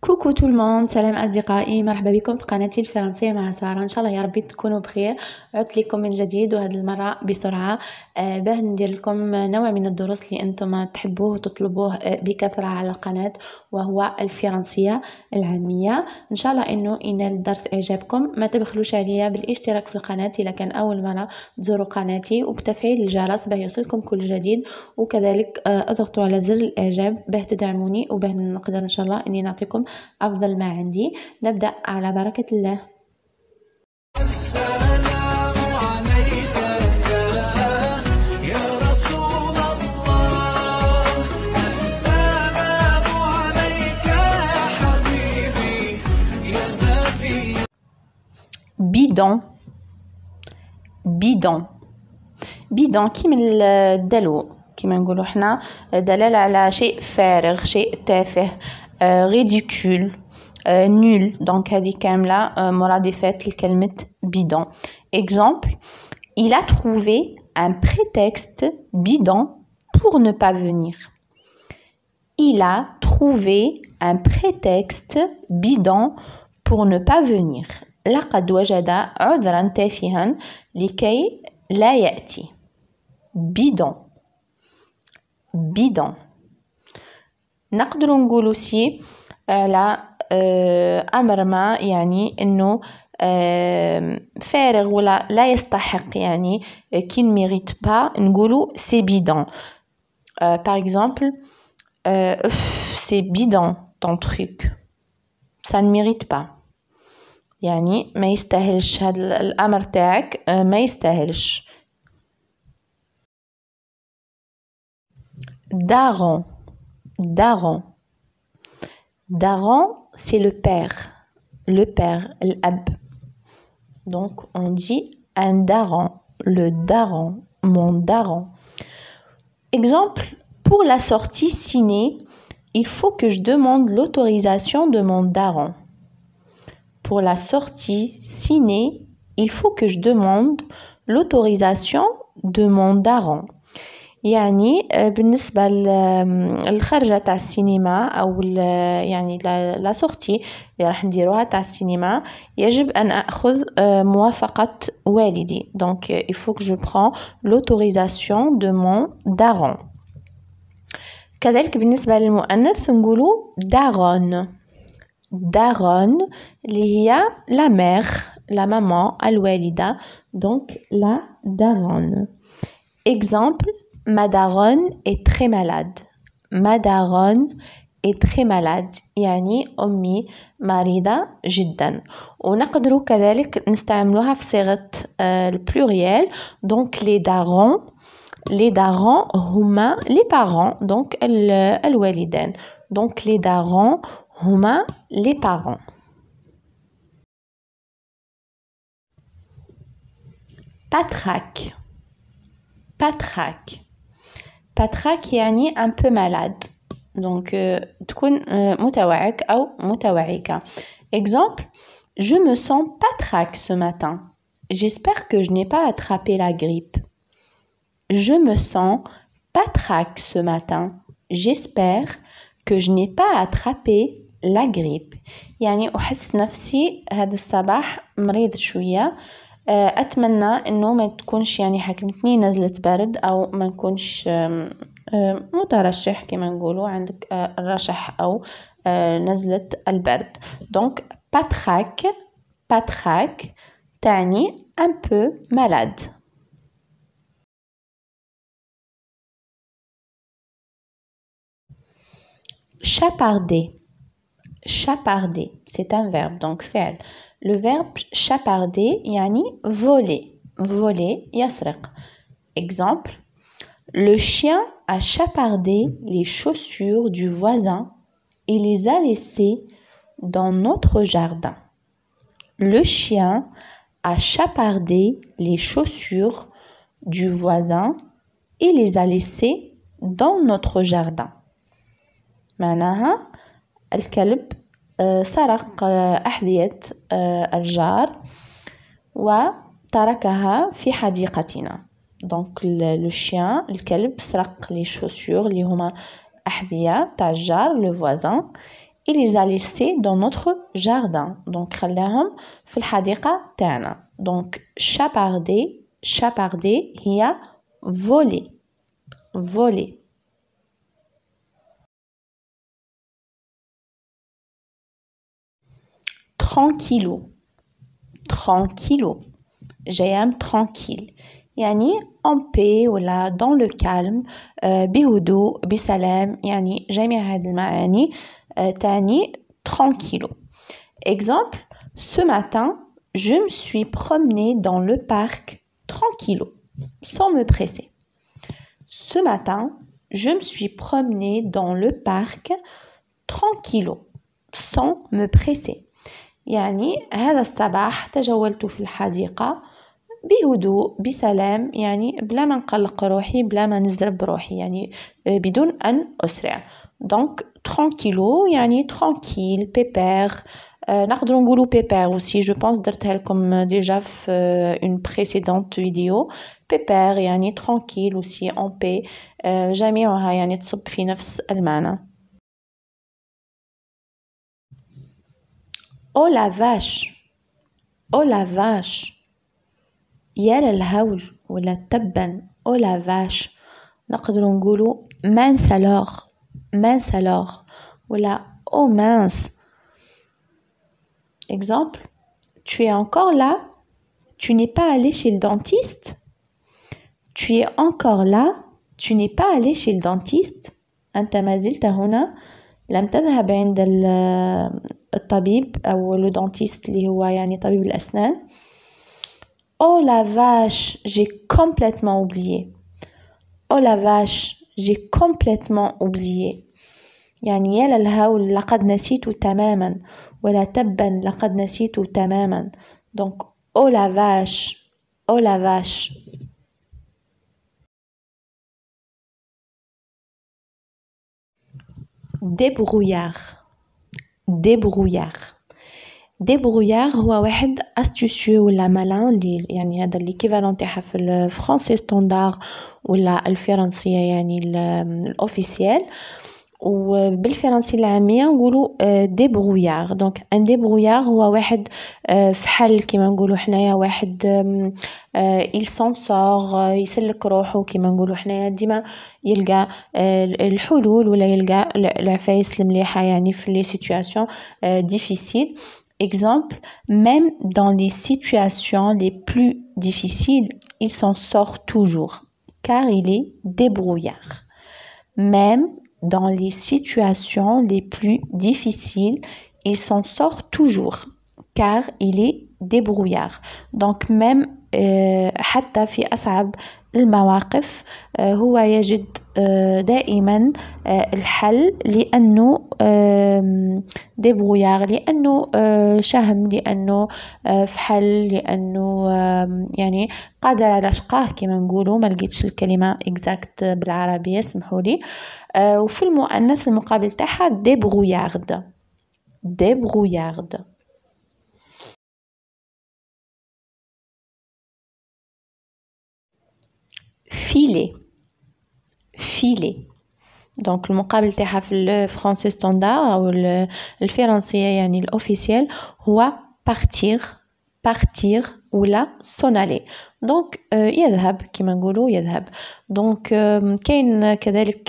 كوكو tout le monde، سلام أصدقائي، مرحبا بكم في قناتي الفرنسية مع سارة. إن شاء الله يا ربي تكونوا بخير. عدت لكم من جديد وهذه المرة بسرعة باه ندير لكم نوع من الدروس اللي أنتم تحبوه وتطلبوه بكثرة على القناة، وهو الفرنسية العامية. إن شاء الله إنه ينال الدرس إعجابكم. ما تبخلوش عليا بالاشتراك في القناة إذا كان أول مرة تزوروا قناتي، وبتفعيل الجرس باه يوصلكم كل جديد، وكذلك اضغطوا على زر الإعجاب باه تدعموني وباه نقدر إن شاء الله إني نعطيكم أفضل ما عندي. نبدأ على بركة الله. السلام عليك يا رسول الله، السلام عليك يا حبيبي يا نبي. بيدون بيدون بيدون كي من الدلو، كما نقولوا حنا دلالة على شيء فارغ، شيء تافه، ريديكول، nul. donc هذه كاملة مرادفات لكلمة bidon. exemple: il a trouvé un prétexte bidon pour ne pas venir. Il a trouvé un prétexte bidon pour ne pas venir. لقد وجد عذرا تافها لكي لا يأتي. bidon bidon. نقدر نقول aussi على أمر ما، يعني إنه فارغ ولا لا يستحق، يعني qui ne mérite pas، نقولوا c'est bidon. par exemple c'est bidon ton truc، ça ne mérite pas، يعني ما يستاهلش هذا الأمر تاعك، ما يستاهلش. daron daron daron c'est le père, l'ab. donc on dit un daron, le daron, mon daron. exemple: pour la sortie ciné, il faut que je demande l'autorisation de mon daron. pour la sortie ciné, il faut que je demande l'autorisation de mon daron. يعني بالنسبة للخرجة تاع السينما أو يعني لا سورتي اللي راح نديروها تاع السينما، يجب أن أخذ موافقة والدي. donc il faut que je prends l'autorisation de mon daron. كذلك بالنسبة للمؤنث نقولوا daronne. daronne اللي هي la mère، la maman، الوالدة، donc la daronne. exemple: ma daronne est très malade. ma daronne est très malade، يعني أمي مريضة جدا. ونقدروا كذلك نستعملوها في صيغة البلوريال. donc les darons هما les parents، donc الوالدان. donc les darons هما les parents. patraque patraque patraque يعني un peu malade، donc تكون متوعك أو متوعكة. exemple: je me sens patraque ce matin. j'espère que je n'ai pas attrapé la grippe. je me sens patraque ce matin. j'espère que je n'ai pas attrapé la grippe، يعني أحس نفسي هذا الصباح مريض شوية، أتمنى إنه ما تكونش يعني حكمتني نزلة برد، أو ما نكونش مترشح كما نقولوا عندك الرشح أو نزلة البرد. donc patraque تعني un peu malade. chaparder chaparder c'est un verbe، donc فعل. le verbe chaparder يعني voler voler يسرق. exemple: le chien a chapardé les chaussures du voisin et les a laissées dans notre jardin. le chien a chapardé les chaussures du voisin et les a laissées dans notre jardin. معناها الكلب سرق أحذية الجار وتركها في حديقتنا. donc le chien، الكلب، سرق les chaussures اللي هما أحذية تاع الجار، le voisin، il les a laissés dans notre jardin. Donc خلاهم في الحديقة تاعنا. Donc chaparder هي voler. Voler. Tranquillo. Tranquillo. j'aime tranquille. يعني en paix ولا dans le calme بهدوء بسلام يعني جميع هذه المعاني تعني tranquillo. Exemple, ce matin, je me suis promenée dans le parc tranquillo, sans me presser. Ce matin, je me suis promenée dans le parc tranquillo, sans me presser. يعني هذا الصباح تجولت في الحديقة بهدوء بسلام يعني بلا ما نقلق روحي بلا ما نزرب روحي يعني بدون أن أسرع. Donc tranquillo يعني tranquille, pépère. نقدروا نقولوا pépère aussi, je pense درتها لكم déjà في une précédente vidéo. pépère يعني tranquille aussi, en paix. جميعها يعني تصب في نفس المعنى. Oh la vache. Oh la vache. يا للهول ولا تبا. Oh la vache. نقدروا نقولوا mince alors. Mince alors. ولا oh mince. Exemple. Tu es encore là? Tu n'es pas allé chez le dentiste? Tu es encore là? Tu n'es pas allé chez le dentiste? أنت ما زلت هنا. لم تذهب عند الطبيب أو le dentiste اللي هو يعني طبيب الأسنان. Oh la vache, j'ai complètement oublié. Oh la vache, j'ai complètement oublié. يعني يا للهول لقد نسيت تماما ولا تبا لقد نسيت تماما. Donc oh la vache, oh la vache. Débrouillard. Débrouillard. débrouillard هو واحد astucieux ولا malin اللي يعني هذا l'équivalent تاعها في الفرنسي ستاندار ولا الفرنسية يعني الأوفيسيال وبالفرنسية العامية نقولوا débrouillard. donc un débrouillard هو واحد فحل كيما نقولوا حنايا واحد il s'en sort يسلك روحه كيما نقولوا حنايا ديما يلقى الحلول ولا يلقى العفايس المليحة يعني في les situations difficiles. Exemple, même dans les situations les plus difficiles, il s'en sort toujours, car il est débrouillard. Même dans les situations les plus difficiles, il s'en sort toujours, car il est débrouillard. Donc même حتى في أصعب المواقف هو يجد دائما الحل لأنه ديبرويار لأنه شهم لأنه فحل لأنه يعني قادر على شقاه كما نقولوا ما لقيتش الكلمة exact بالعربية اسمحوا لي. وفي المؤنث المقابل تاعها ديبرويارد. ديبرويارد. filet. filet. donc المقابل تاعها في الفرنسي ستاندار أو الفرنسية يعني الأوفيسيال هو partir. partir ولا s'en aller. donc يذهب كما نقولوا يذهب. donc كاين كذلك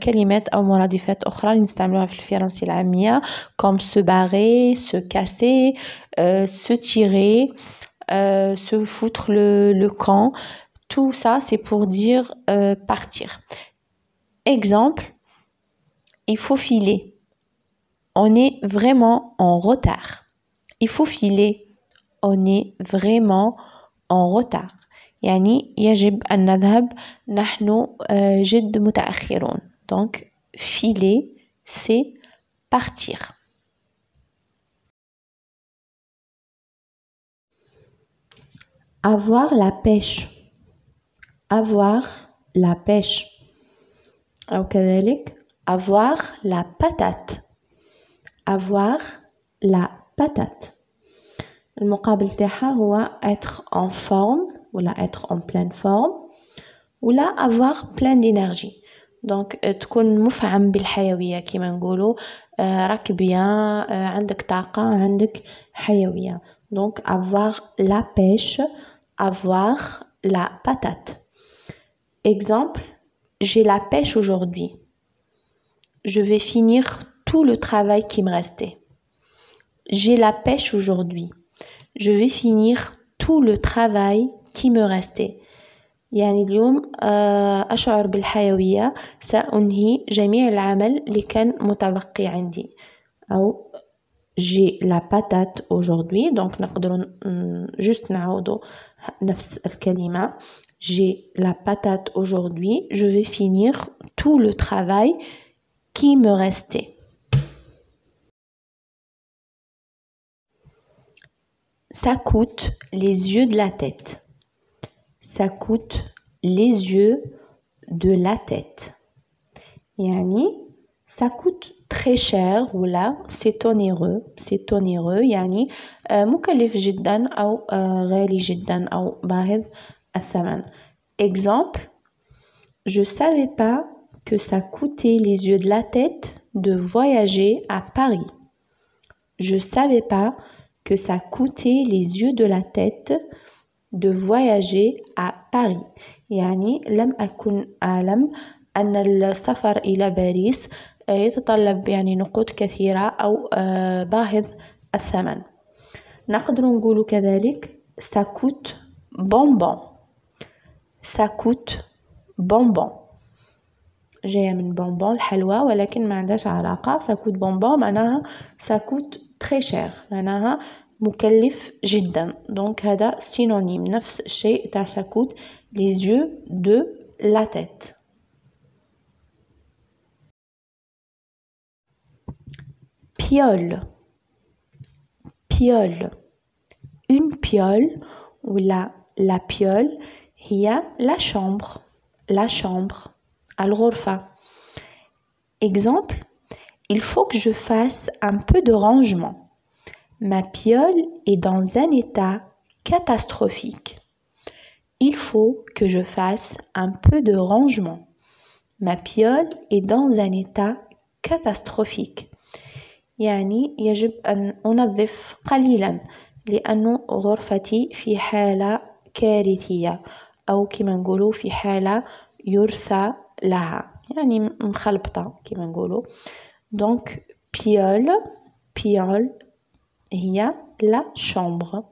كلمات أو مرادفات أخرى اللي نستعملوها في الفرنسية العامية comme se barrer, se casser, se tirer, se foutre le camp. tout ça c'est pour dire partir. exemple, il faut filer. On est vraiment en retard. Il faut filer. On est vraiment en retard. يعني يجب أن نذهب نحن جد متأخرون. donc filer c'est partir. avoir la pêche. avoir la pêche. أو كذلك avoir la patate. avoir la patate. المقابل تاعها هو être en forme ولا être en pleine forme ولا avoir plein d'énergie. دونك تكون مفعم بالحيوية كما نقولوا راك بيان عندك طاقة عندك حيوية. دونك avoir la pêche, avoir la patate. Exemple, j'ai la pêche aujourd'hui. Je vais finir tout le travail qui me restait. J'ai la pêche aujourd'hui. Je vais finir tout le travail qui me restait. يعني اليوم أشعر بالحيوية، سأنهي جميع العمل اللي كان متبقي عندي. أو j'ai la patate aujourd'hui. donc نقدر juste نعوضو نفس الكلمة. j'ai la patate aujourd'hui. je vais finir tout le travail qui me restait. Ça coûte les yeux de la tête. Ça coûte les yeux de la tête. يعني ça coûte très cher ولا c'est onéreux يعني مكلف جدا أو غالي جدا أو باهظ الثمن. Exemple, je savais pas que ça coûtait les yeux de la tête de voyager à Paris. Je savais pas que ça coûtait les yeux de la tête de voyager à Paris. يعني لم أكن أعلم أن السفر إلى باريس يتطلب يعني نقود كثيرة أو باهظ الثمن. نقدر نقول كذلك ça coûte bonbon. ça coûte bonbon. جاية من bonbon الحلوى ولكن ما عندهاش علاقة. ça coûte bonbon معناها ça coûte très cher معناها مكلف جدا. donc هذا synonyme نفس الشيء تاع ça coûte les yeux de la tête. piole. piole. une piole ou la piole هي la chambre. la chambre. الغرفة. Exemple, il faut que je fasse un peu de rangement. Ma piole est dans un état catastrophique. Il faut que je fasse un peu de rangement. Ma piole est dans un état catastrophique. يعني يجب أن أنظف قليلا لأن غرفتي في حالة كارثية أو كما نقولوا في حالة يرثى لها يعني مخلبطة كما نقولوا. donc piole هي la chambre.